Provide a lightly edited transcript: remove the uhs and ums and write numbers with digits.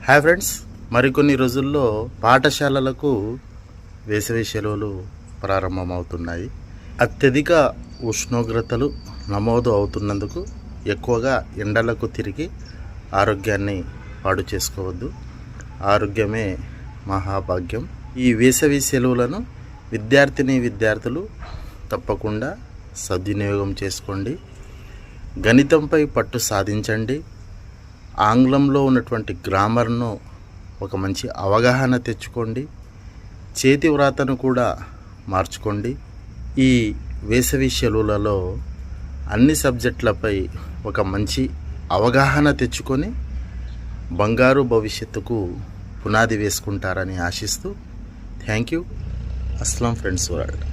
Hi friends, మరికొన్ని రోజుల్లో పాఠశాలలకు వేసవి సెలవులు ప్రారంభమవుతున్నాయి. అత్యధిక ఉష్ణోగ్రతలు నమోదు అవుతున్నందుకు ఎక్కువగా ఎండలకు తిరిగి ఆరోగ్యాన్ని పాడు చేసుకోవద్దు. ఆరోగ్యమే మహాభాగ్యం. ఈ వేసవి సెలవులను విద్యార్థులు తప్పకుండా సద్వినియోగం చేసుకోండి. గణితంపై పట్టు సాధించండి. ఆంగ్లంలో ఉన్నటువంటి గ్రామర్ను ఒక మంచి అవగాహన తెచ్చుకోండి. చేతి వ్రాతను కూడా మార్చుకోండి. ఈ వేసవి సెలవులలో అన్ని సబ్జెక్టులపై ఒక మంచి అవగాహన తెచ్చుకొని బంగారు భవిష్యత్తుకు పునాది వేసుకుంటారని ఆశిస్తూ thank you. Aslam friends world.